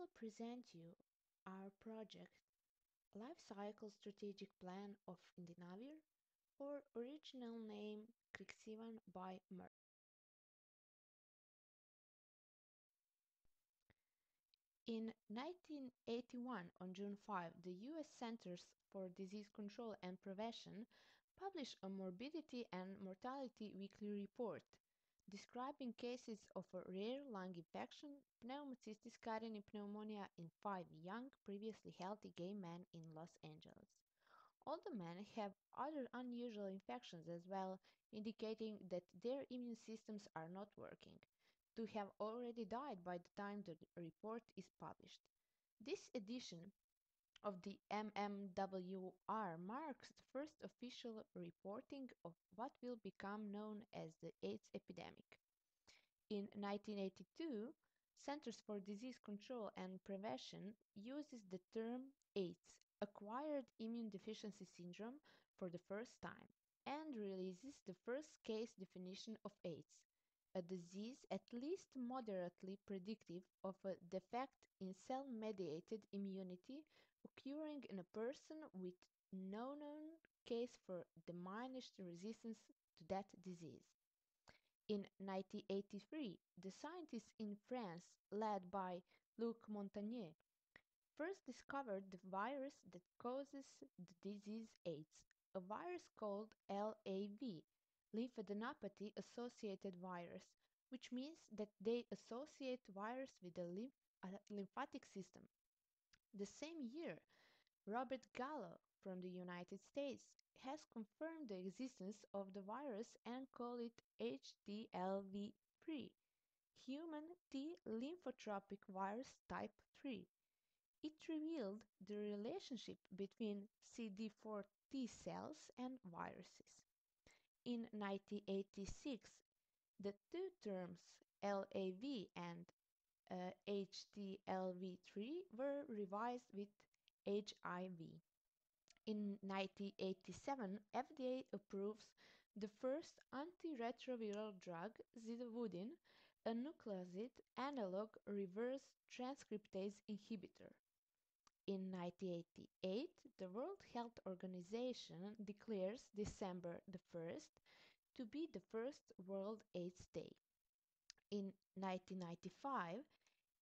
will present you our project Life Cycle Strategic Plan of Indinavir, or original name Crixivan by Merck. In 1981, on June 5, the U.S. Centers for Disease Control and Prevention published a morbidity and mortality weekly report describing cases of a rare lung infection, pneumocystis carinii pneumonia in 5 young, previously healthy gay men in Los Angeles. All the men have other unusual infections as well, indicating that their immune systems are not working, to have already died by the time the report is published. This edition of the MMWR marks the first official reporting of what will become known as the AIDS epidemic. In 1982, Centers for Disease Control and Prevention uses the term AIDS, acquired immune deficiency syndrome, for the first time, and releases the first case definition of AIDS, a disease at least moderately predictive of a defect in cell-mediated immunity occurring in a person with no known case for diminished resistance to that disease. In 1983, the scientists in France, led by Luc Montagnier, first discovered the virus that causes the disease AIDS, a virus called LAV, lymphadenopathy-associated virus, which means that they associate virus with the lymphatic system. The same year, Robert Gallo from the United States has confirmed the existence of the virus and called it HTLV-3, human T lymphotropic virus type 3. It revealed the relationship between CD4 T cells and viruses. In 1986, the two terms LAV and HTLV-3 were revised with HIV. In 1987, FDA approves the first antiretroviral drug, zidovudin, a nucleoside analog reverse transcriptase inhibitor. In 1988, the World Health Organization declares December the 1st to be the first World AIDS Day. In 1995,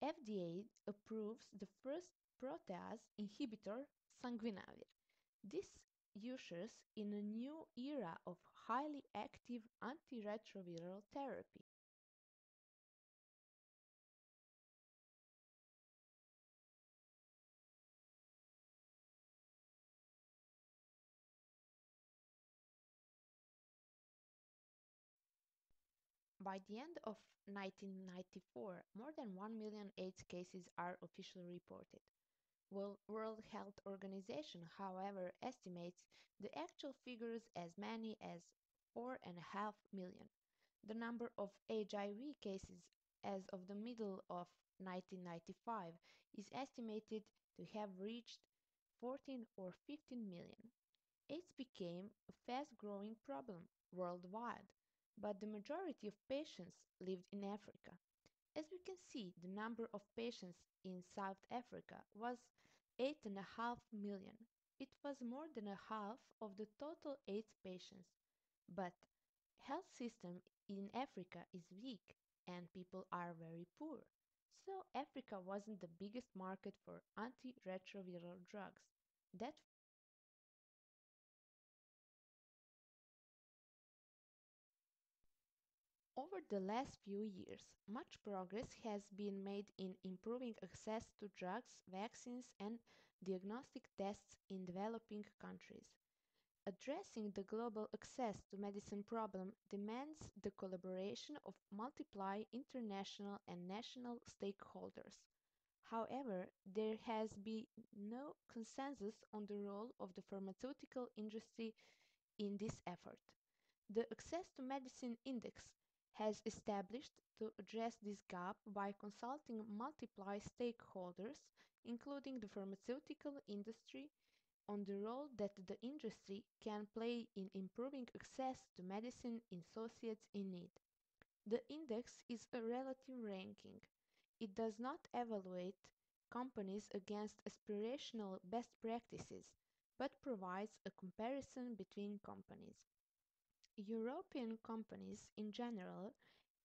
FDA approves the first protease inhibitor, sanguinavir. This ushers in a new era of highly active antiretroviral therapy. By the end of 1994, more than 1 million AIDS cases are officially reported. World Health Organization, however, estimates the actual figures as many as 4.5 million. The number of HIV cases as of the middle of 1995 is estimated to have reached 14 or 15 million. AIDS became a fast-growing problem worldwide, but the majority of patients lived in Africa. As we can see, the number of patients in South Africa was 8.5 million. It was more than a half of the total AIDS patients. But health system in Africa is weak and people are very poor. So Africa wasn't the biggest market for antiretroviral drugs. That Over the last few years, much progress has been made in improving access to drugs, vaccines, and diagnostic tests in developing countries. Addressing the global access to medicine problem demands the collaboration of multiple international and national stakeholders. However, there has been no consensus on the role of the pharmaceutical industry in this effort. The Access to Medicine Index has established to address this gap by consulting multiple stakeholders, including the pharmaceutical industry, on the role that the industry can play in improving access to medicine in societies in need. The index is a relative ranking. It does not evaluate companies against aspirational best practices, but provides a comparison between companies. European companies in general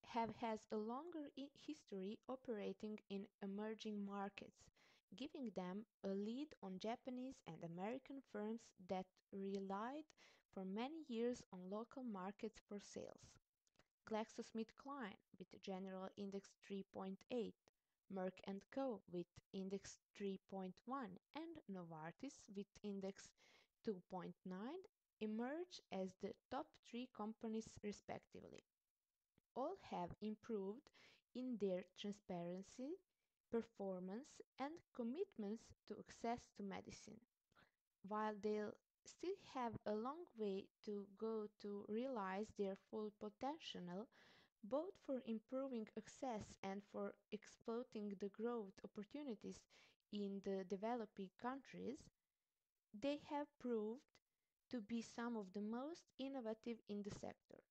have has a longer history operating in emerging markets, giving them a lead on Japanese and American firms that relied for many years on local markets for sales. GlaxoSmithKline with general index 3.8, Merck & Co. with index 3.1, and Novartis with index 2.9 emerge as the top three companies respectively. All have improved in their transparency, performance, and commitments to access to medicine. While they'll still have a long way to go to realize their full potential, both for improving access and for exploiting the growth opportunities in the developing countries, they have proved to be some of the most innovative in the sector.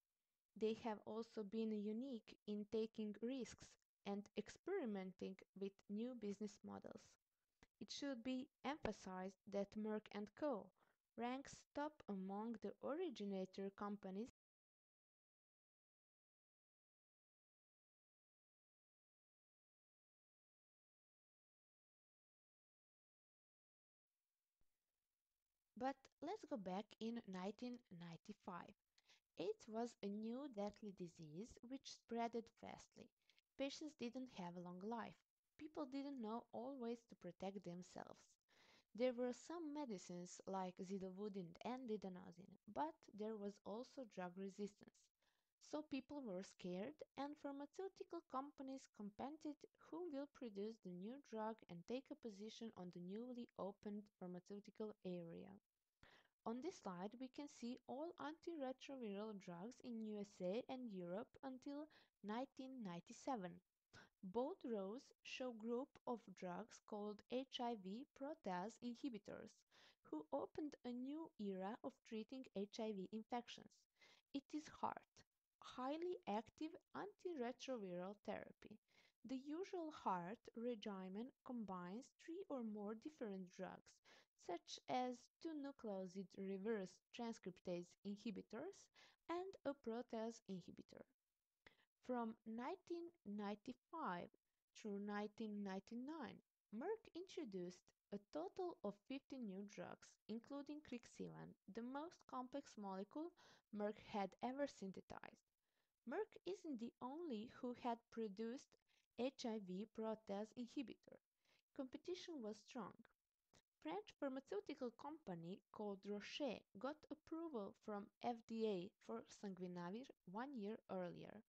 They have also been unique in taking risks and experimenting with new business models. It should be emphasized that Merck & Co. ranks top among the originator companies. But let's go back in 1995. AIDS was a new deadly disease which spreaded fastly. Patients didn't have a long life. People didn't know all ways to protect themselves. There were some medicines like zidovudin and didanosine, but there was also drug resistance. So people were scared, and pharmaceutical companies competed who will produce the new drug and take a position on the newly opened pharmaceutical area. On this slide, we can see all antiretroviral drugs in USA and Europe until 1997. Both rows show group of drugs called HIV protease inhibitors, who opened a new era of treating HIV infections. It is highly active antiretroviral therapy. The usual HART regimen combines three or more different drugs, such as two nucleoside reverse transcriptase inhibitors and a protease inhibitor. From 1995 through 1999, Merck introduced a total of 50 new drugs, including Crixivan, the most complex molecule Merck had ever synthesized. Merck isn't the only who had produced HIV protease inhibitor. Competition was strong. French pharmaceutical company called Roche got approval from FDA for Sanguinavir 1 year earlier.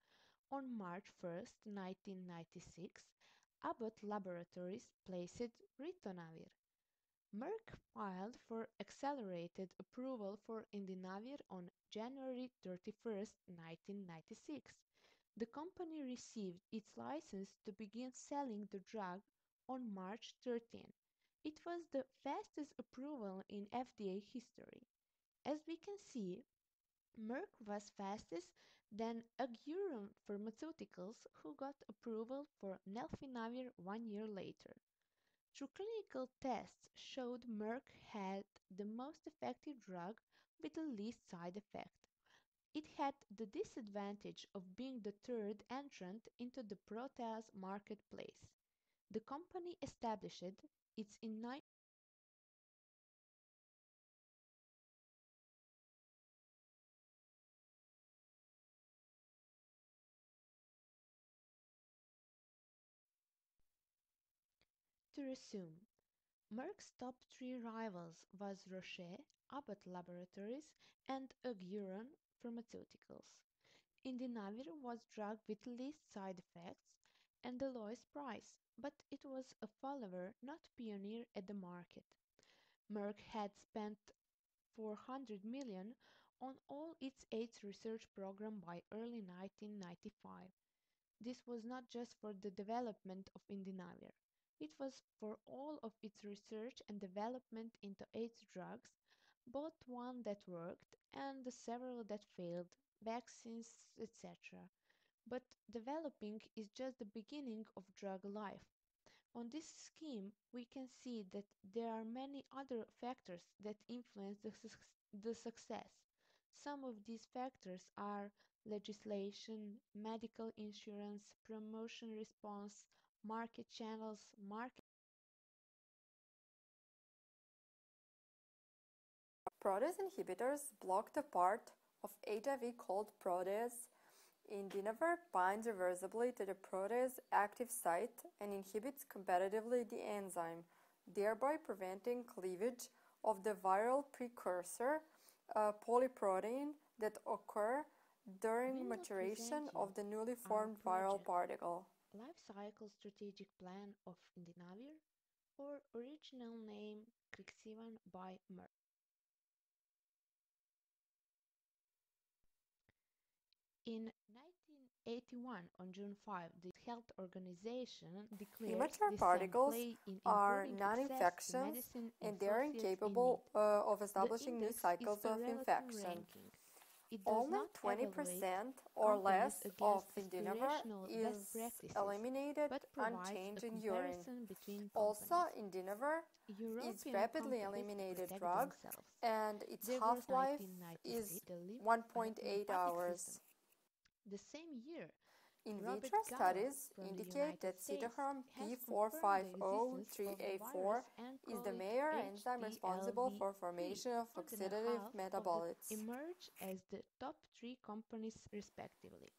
On March 1, 1996, Abbott Laboratories placed ritonavir. Merck filed for accelerated approval for Indinavir on January 31, 1996. The company received its license to begin selling the drug on March 13. It was the fastest approval in FDA history. As we can see, Merck was fastest, then Auguron Pharmaceuticals, who got approval for nelfinavir 1 year later. Through clinical tests showed Merck had the most effective drug with the least side effect. It had the disadvantage of being the third entrant into the protease marketplace. The company established its in To resume, Merck's top three rivals was Roche, Abbott Laboratories, and Auguron Pharmaceuticals. Indinavir was drug with least side effects and the lowest price, but it was a follower, not pioneer at the market. Merck had spent 400 million on all its AIDS research program by early 1995. This was not just for the development of Indinavir. It was for all of its research and development into AIDS drugs, both one that worked and the several that failed, vaccines, etc. But developing is just the beginning of drug life. On this scheme, we can see that there are many other factors that influence the success. Some of these factors are legislation, medical insurance, promotion response, market channels, market. Protease inhibitors block the part of HIV called protease. Indinavir binds reversibly to the protease active site and inhibits competitively the enzyme, thereby preventing cleavage of the viral precursor polyprotein that occur during maturation of the newly formed viral particle. Life cycle strategic plan of Indinavir, or original name Crixivan by Merck. In 1981, on June 5, the Health Organization declares Immature the same particles play in are improving access to non-infections medicine in and they are Celsius in incapable need. of The establishing new index is cycles a of relative infection. ranking. It does Only not evaluate 20% or companies less of against Indinavir aspirational best is practices, eliminated but provides a unchanged in urine. comparison between Also, companies. Indinavir is European rapidly companies eliminated protect drug themselves. and its There was half-life 1993, is the one.8 lymphatic system. hours. The same year, In vitro Robert Gallo studies from the indicate United that States cytochrome has confirmed the existence of the P450-3A4 virus and is the called it major enzyme responsible for HTLV3. formation of More than a oxidative half of the metabolites. emerge as the top three companies respectively.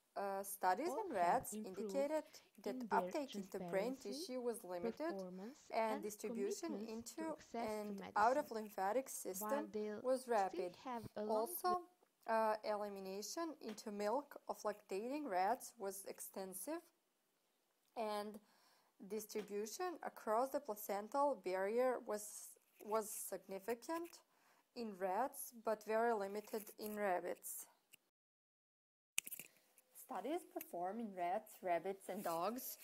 Studies All in have rats improved indicated that in their uptake into brain transparency, tissue was limited performance, and and distribution commitments to into access to and out of medicine, lymphatic while system they was still rapid. have a long Also, elimination into milk of lactating rats was extensive and distribution across the placental barrier was significant in rats but very limited in rabbits. Studies performed in rats, rabbits, and dogs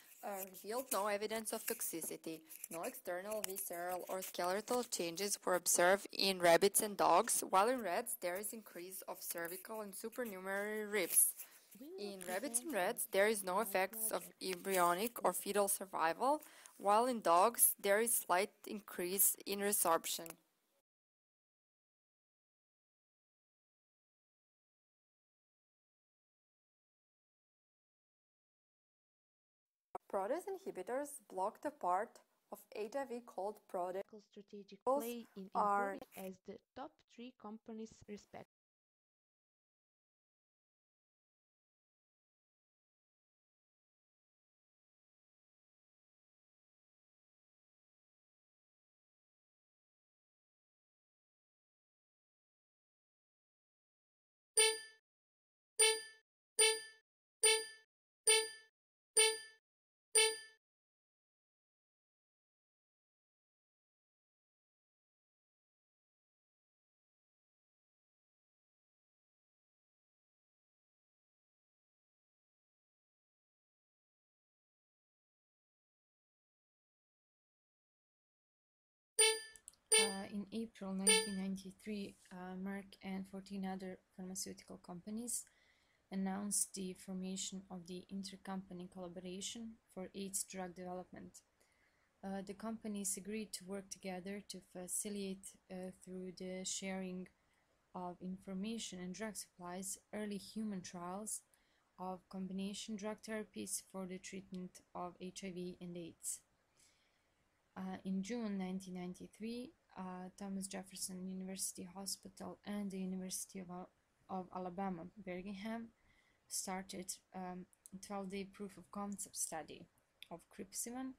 revealed no evidence of toxicity. No external visceral or skeletal changes were observed in rabbits and dogs, while in rats there is increase of cervical and supernumerary ribs. In rabbits and rats, there is no effects of embryonic or fetal survival, while in dogs there is slight increase in resorption. Protease inhibitors block the part of HIV called protease. Strategic play in improving as the top three companies respectively. In April 1993, Merck and 14 other pharmaceutical companies announced the formation of the Intercompany Collaboration for AIDS drug development. The companies agreed to work together to facilitate, through the sharing of information and drug supplies, early human trials of combination drug therapies for the treatment of HIV and AIDS. In June 1993, Thomas Jefferson University Hospital and the University of Alabama, Birmingham, started a 12-day proof of concept study of Crixivan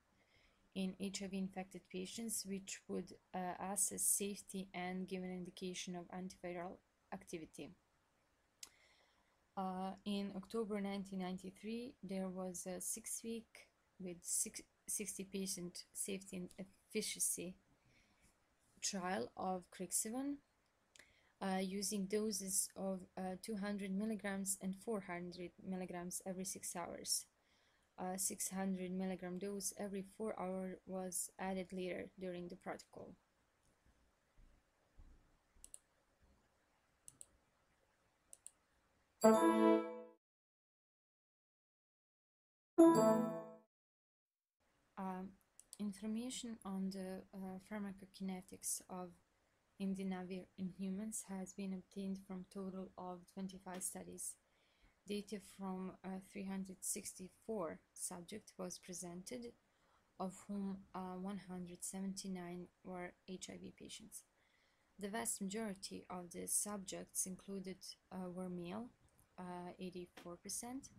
in HIV-infected patients, which would assess safety and give an indication of antiviral activity. In October 1993, there was a 6-week with 60 patient safety and efficacy trial of Crixivan using doses of 200 milligrams and 400 milligrams every 6 hours. 600 milligram dose every 4 hours was added later during the protocol. Information on the pharmacokinetics of Indinavir in humans has been obtained from a total of 25 studies. Data from 364 subjects was presented, of whom 179 were HIV patients. The vast majority of the subjects included were male, 84%.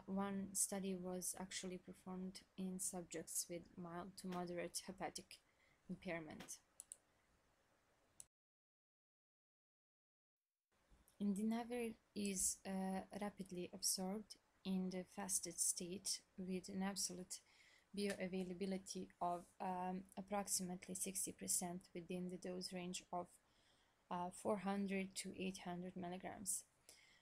One study was actually performed in subjects with mild to moderate hepatic impairment. Indinavir is rapidly absorbed in the fasted state with an absolute bioavailability of approximately 60% within the dose range of 400 to 800 milligrams.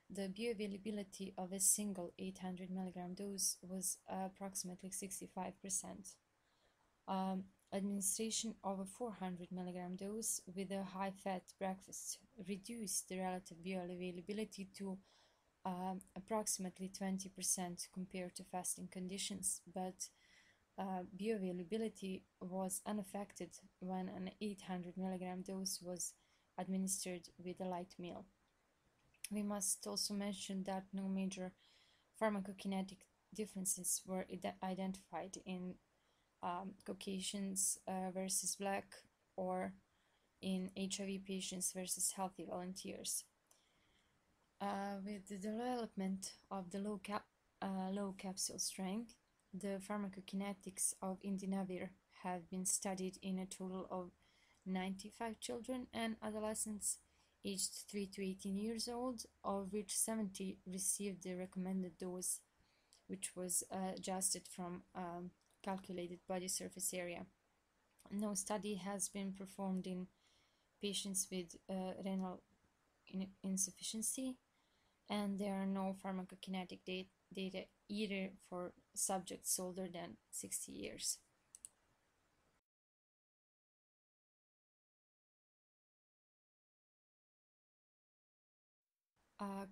The bioavailability of a single 800 milligram dose was approximately 65%. Administration of a 400 milligram dose with a high-fat breakfast reduced the relative bioavailability to approximately 20% compared to fasting conditions, but bioavailability was unaffected when an 800 milligram dose was administered with a light meal. We must also mention that no major pharmacokinetic differences were identified in Caucasians versus Black or in HIV patients versus healthy volunteers. With the development of the low capsule strength, the pharmacokinetics of Indinavir have been studied in a total of 95 children and adolescents aged 3 to 18 years old, of which 70 received the recommended dose, which was adjusted from calculated body surface area. No study has been performed in patients with renal insufficiency, and there are no pharmacokinetic data either for subjects older than 60 years.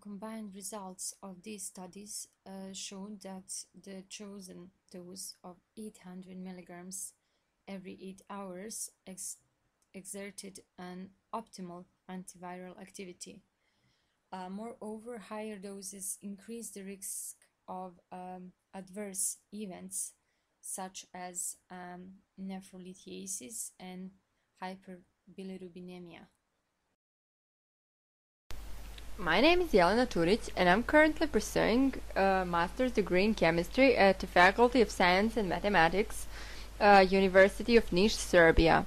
Combined results of these studies showed that the chosen dose of 800 milligrams every 8 hours exerted an optimal antiviral activity. Moreover, higher doses increase the risk of adverse events such as nephrolithiasis and hyperbilirubinemia. My name is Jelena Turic, and I'm currently pursuing a master's degree in chemistry at the Faculty of Science and Mathematics, University of Niš, Serbia.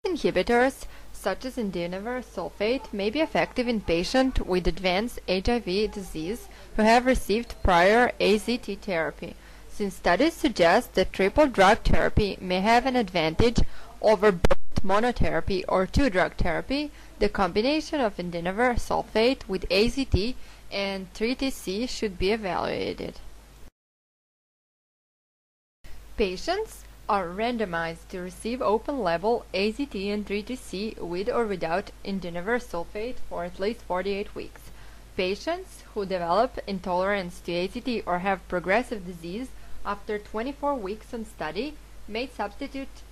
Inhibitors such as Indinavir sulfate may be effective in patients with advanced HIV disease who have received prior AZT therapy, since studies suggest that triple drug therapy may have an advantage over both monotherapy or two-drug therapy. The combination of Indinavir sulfate with AZT and 3TC should be evaluated. Patients are randomized to receive open-label AZT and 3TC with or without Indinavir sulfate for at least 48 weeks. Patients who develop intolerance to AZT or have progressive disease after 24 weeks on study may substitute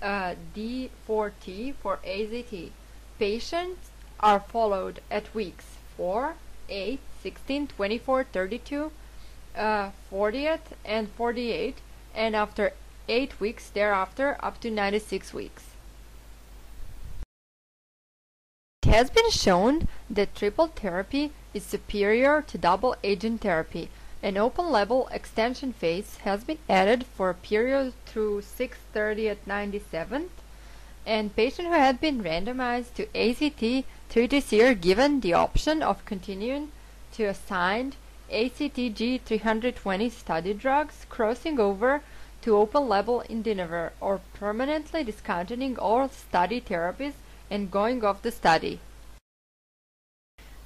D4T for AZT. Patients are followed at weeks 4, 8, 16, 24, 32, 40th, and 48, and after 8 weeks thereafter up to 96 weeks. It has been shown that triple therapy is superior to double agent therapy. An open-label extension phase has been added for a period through 6/30/97, and patients who had been randomized to AZT 3TC are given the option of continuing to assigned ACTG 320 study drugs, crossing over to open-label Indinavir, or permanently discontinuing all study therapies and going off the study.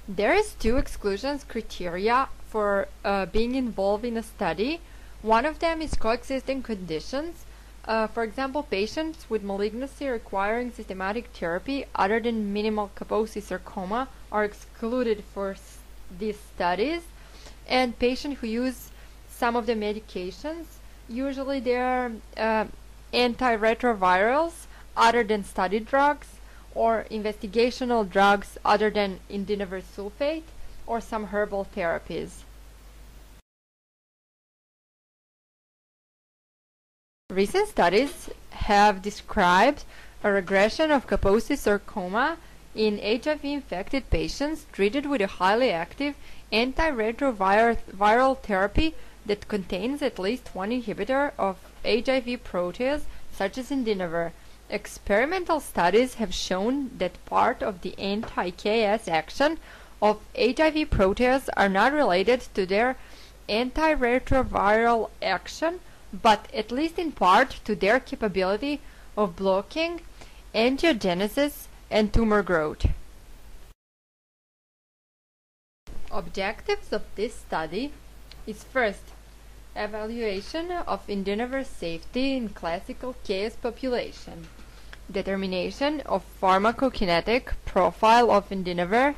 There is 2 exclusions criteria for being involved in a study. One of them is coexisting conditions. For example, patients with malignancy requiring systematic therapy other than minimal Kaposi sarcoma are excluded for these studies, and patients who use some of the medications Usually they are antiretrovirals other than study drugs, or investigational drugs other than indinavir sulfate, or some herbal therapies. Recent studies have described a regression of Kaposi sarcoma in HIV-infected patients treated with a highly active antiretroviral therapy that contains at least one inhibitor of HIV protease, such as Indinavir. Experimental studies have shown that part of the anti-KS action of HIV protease are not related to their antiretroviral action, but at least in part to their capability of blocking angiogenesis and tumor growth. Objectives of this study is first, evaluation of Indinavir safety in classical KS population, determination of pharmacokinetic profile of Indinavir,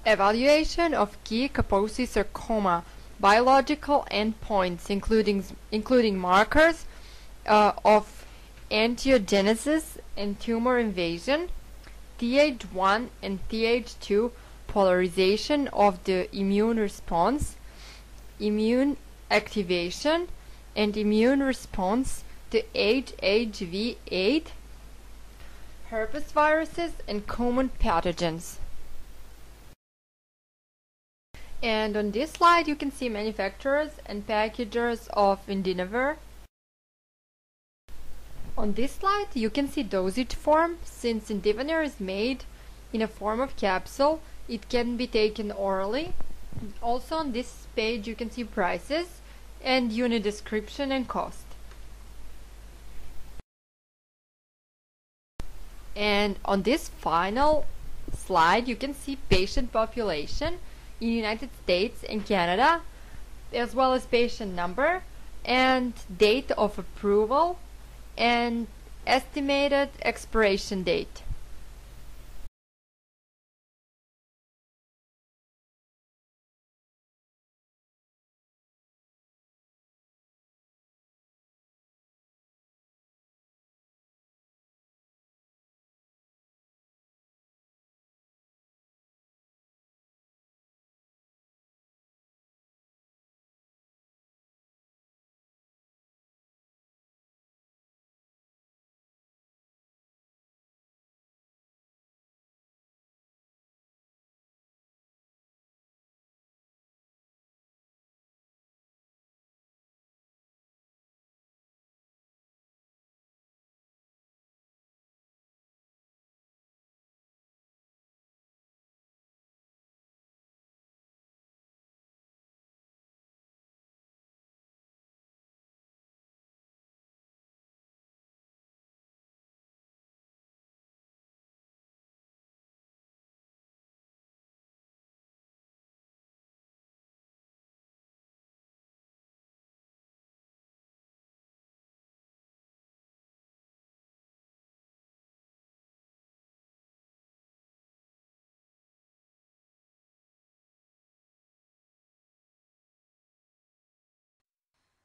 evaluation of key Kaposi sarcoma biological endpoints, including markers of angiogenesis and tumor invasion, Th1 and Th2 polarization of the immune response, immune activation, and immune response to HHV8, herpes viruses, and common pathogens. And on this slide you can see manufacturers and packagers of Indinavir. On this slide you can see dosage form. Since Indinavir is made in a form of capsule, it can be taken orally. Also on this page you can see prices and unit description and cost. And on this final slide you can see patient population in United States and Canada, as well as patient number and date of approval and estimated expiration date.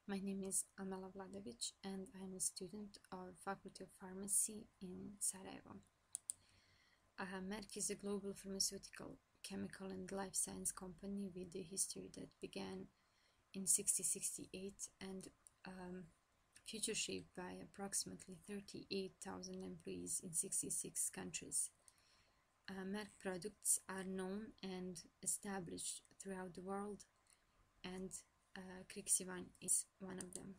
My name is Amela Vladovic and I'm a student of Faculty of Pharmacy in Sarajevo. Merck is a global pharmaceutical, chemical and life science company with a history that began in 1668 and future shaped by approximately 38,000 employees in 66 countries. Merck products are known and established throughout the world, and Crixivan is one of them.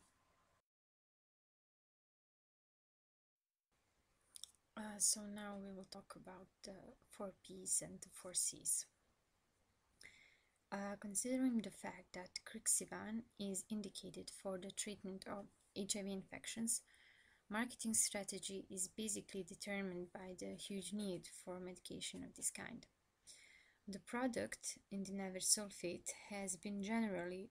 So now we will talk about the 4 Ps and the 4 Cs. Considering the fact that Crixivan is indicated for the treatment of HIV infections, marketing strategy is basically determined by the huge need for medication of this kind. The product, Indinavir sulfate, has been generally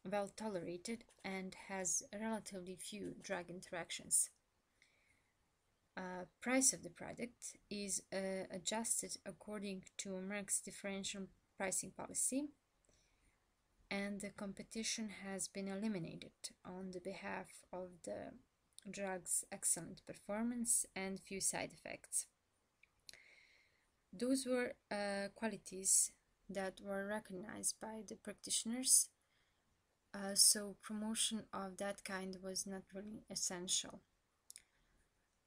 well tolerated and has relatively few drug interactions. Price of the product is adjusted according to Merck's differential pricing policy, and the competition has been eliminated on the behalf of the drug's excellent performance and few side effects. Those were qualities that were recognized by the practitioners, so promotion of that kind was not really essential.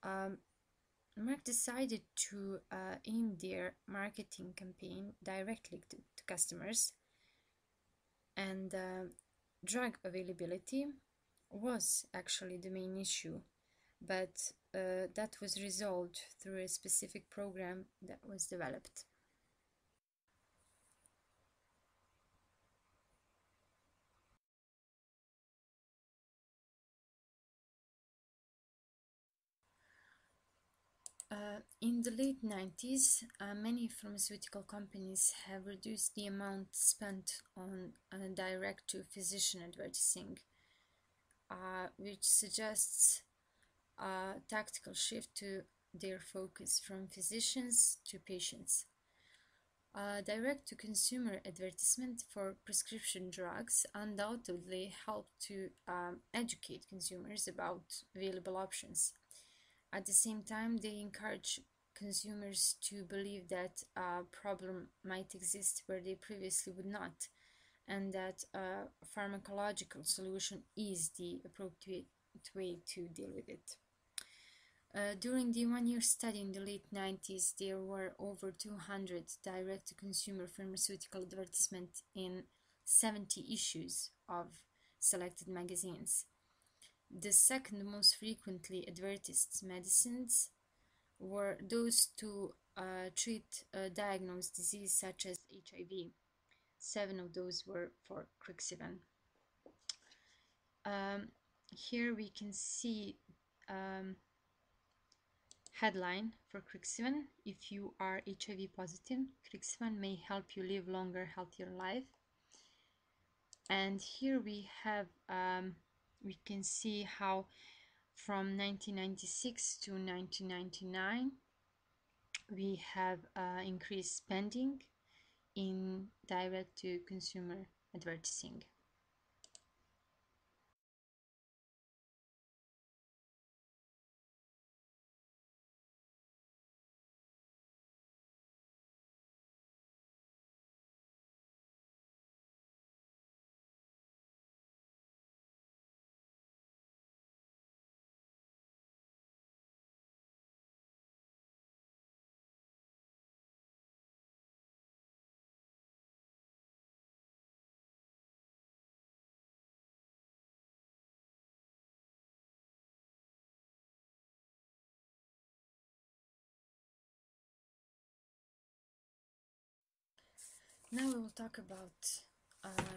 Merck decided to aim their marketing campaign directly to customers, and drug availability was actually the main issue, but that was resolved through a specific program that was developed. In the late 90s, many pharmaceutical companies have reduced the amount spent on direct-to-physician advertising, which suggests a tactical shift to their focus from physicians to patients. Direct-to-consumer advertisement for prescription drugs undoubtedly help to educate consumers about available options. At the same time, they encourage consumers to believe that a problem might exist where they previously would not, and that a pharmacological solution is the appropriate way to deal with it. During the one-year study in the late 90s, there were over 200 direct-to-consumer pharmaceutical advertisements in 70 issues of selected magazines. The second most frequently advertised medicines were those to treat a diagnosed disease such as HIV. 7 of those were for Crixivan. Here we can see headline for Crixivan: if you are HIV positive, Crixivan may help you live longer, healthier life. And here we have we can see how from 1996 to 1999 we have increased spending in direct-to-consumer advertising. Now we will talk about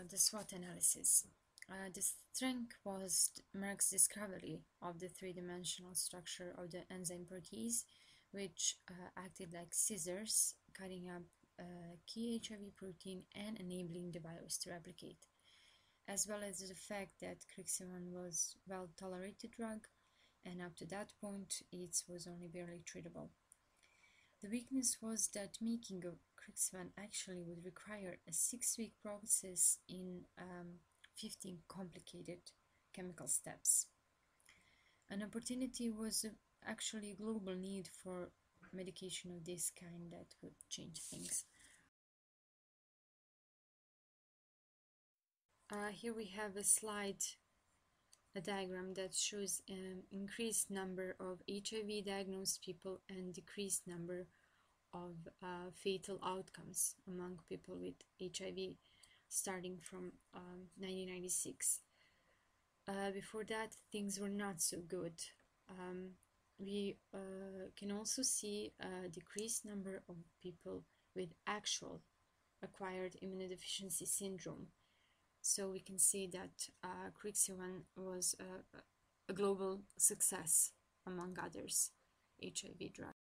the SWOT analysis. The strength was Merck's discovery of the three-dimensional structure of the enzyme protease, which acted like scissors, cutting up key HIV protein and enabling the virus to replicate, as well as the fact that Crixivan was a well-tolerated drug, and up to that point it was only barely treatable. The weakness was that making a Crixivan actually would require a 6-week process in 15 complicated chemical steps. An opportunity was actually a global need for medication of this kind that would change things. Here we have a slide, a diagram that shows an increased number of HIV diagnosed people and decreased number of fatal outcomes among people with HIV starting from 1996. Before that, things were not so good. We can also see a decreased number of people with actual acquired immunodeficiency syndrome. So we can see that Crixivan was a global success among others HIV drugs.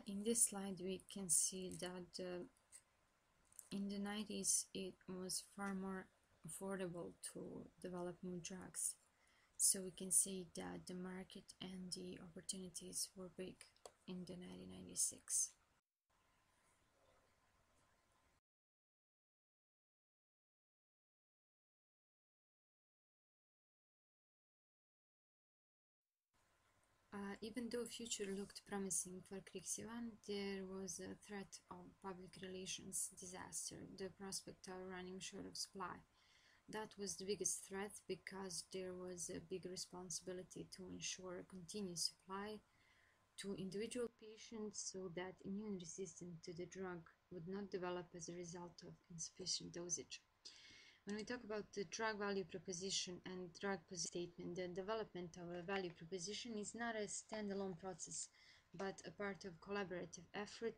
In this slide we can see that in the 90s it was far more affordable to develop new drugs. So we can see that the market and the opportunities were big in the 1996. Even though future looked promising for Crixivan, there was a threat of public relations disaster, the prospect of running short of supply. That was the biggest threat because there was a big responsibility to ensure a continuous supply to individual patients so that immune resistance to the drug would not develop as a result of insufficient dosage. When we talk about the drug value proposition and drug position statement, the development of a value proposition is not a standalone process, but a part of collaborative effort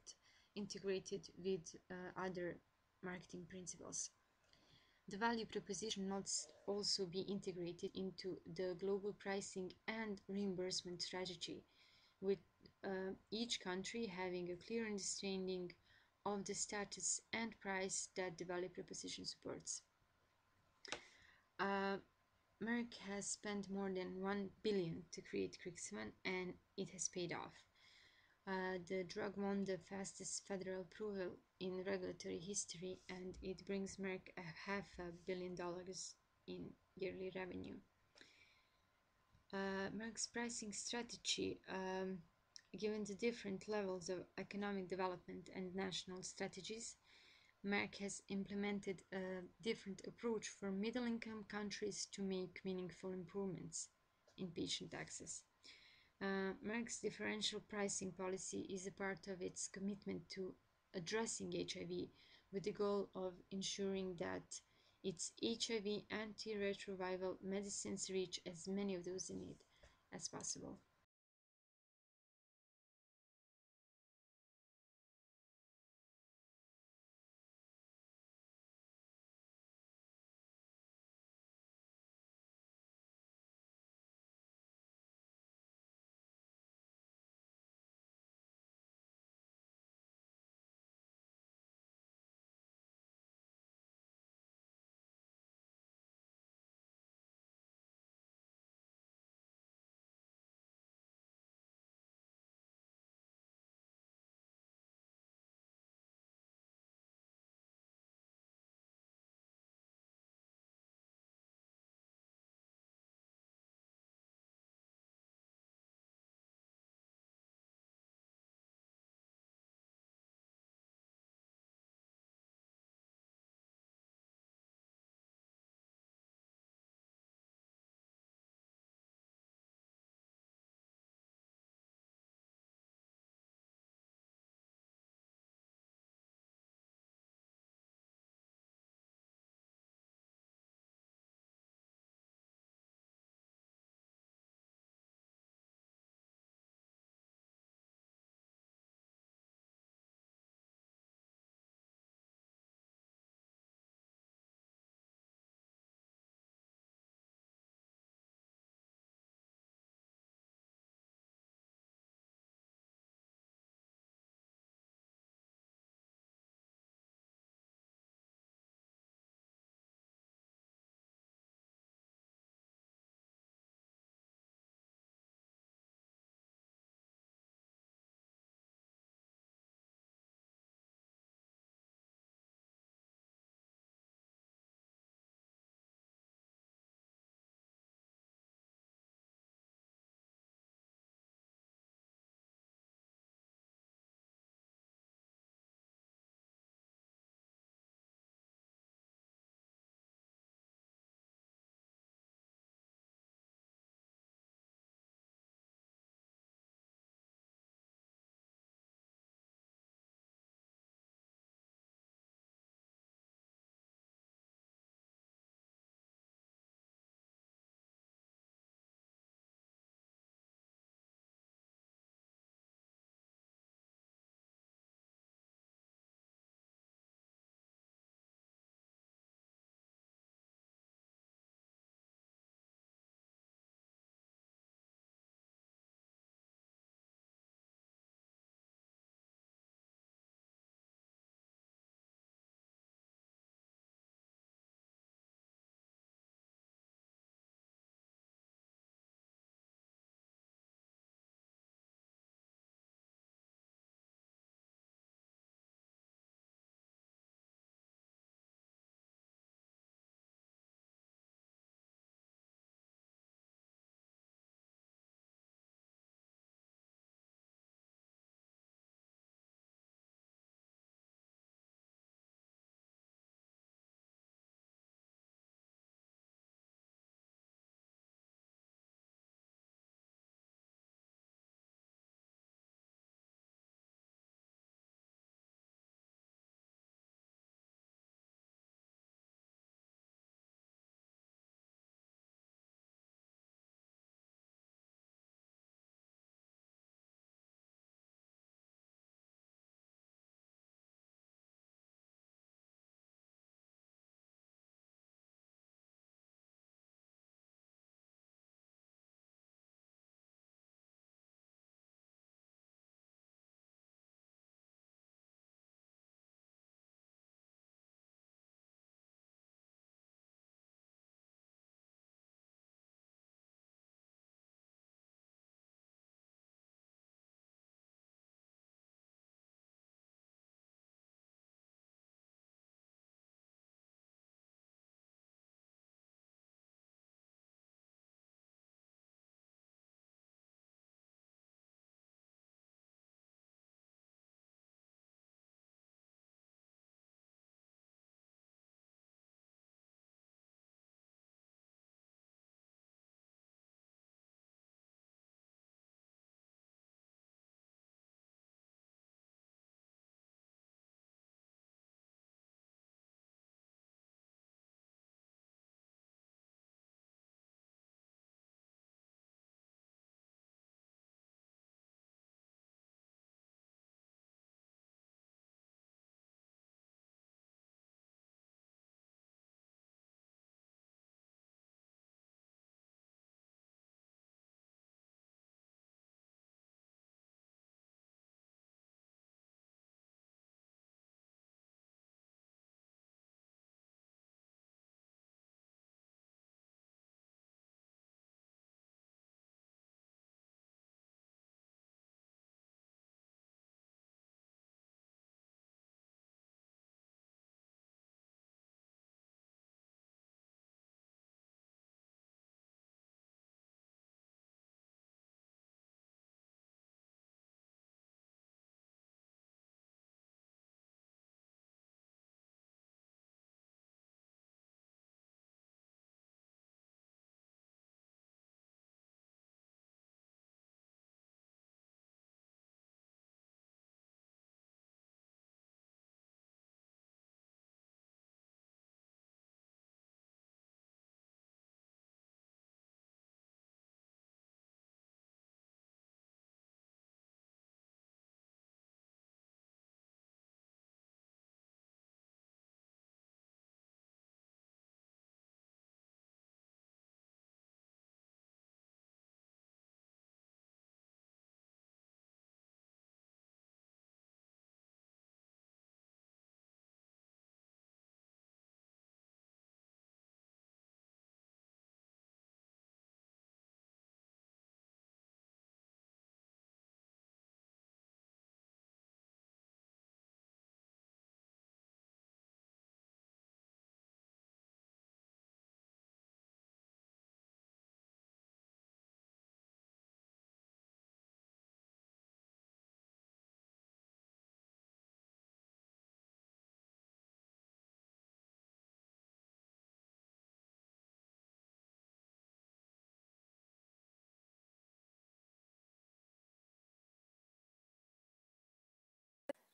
integrated with other marketing principles. The value proposition must also be integrated into the global pricing and reimbursement strategy, with each country having a clear understanding of the status and price that the value proposition supports. Merck has spent more than 1 billion to create Crixivan, and it has paid off. The drug won the fastest federal approval in regulatory history, and it brings Merck a $500 million in yearly revenue. Merck's pricing strategy, given the different levels of economic development and national strategies, Merck has implemented a different approach for middle-income countries to make meaningful improvements in patient access. Merck's differential pricing policy is a part of its commitment to addressing HIV with the goal of ensuring that its HIV antiretroviral medicines reach as many of those in need as possible.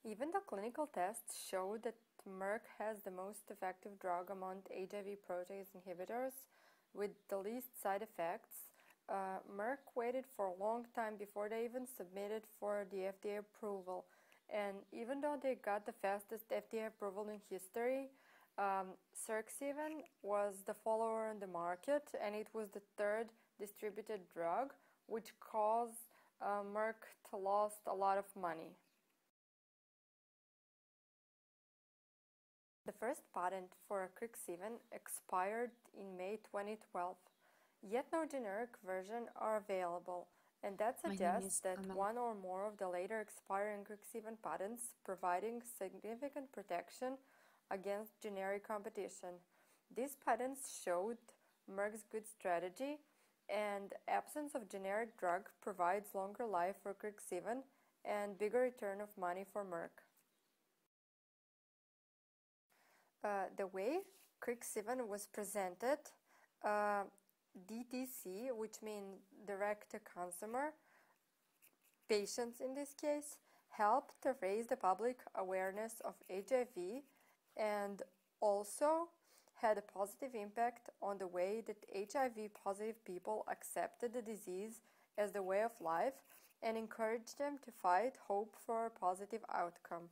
Even the clinical tests show that Merck has the most effective drug among HIV protease inhibitors with the least side effects. Merck waited for a long time before they even submitted for the FDA approval. And even though they got the fastest FDA approval in history, Crixivan was the follower on the market, and it was the third distributed drug, which caused Merck to lose a lot of money. The first patent for Crixivan expired in May 2012, yet no generic version are available, and that suggests that one or more of the later expiring Crixivan patents providing significant protection against generic competition. These patents showed Merck's good strategy, and absence of generic drug provides longer life for Crixivan and bigger return of money for Merck. The way Crixivan was presented, DTC, which means direct to consumer, patients in this case, helped to raise the public awareness of HIV and also had a positive impact on the way that HIV positive people accepted the disease as the way of life and encouraged them to fight hope for a positive outcome.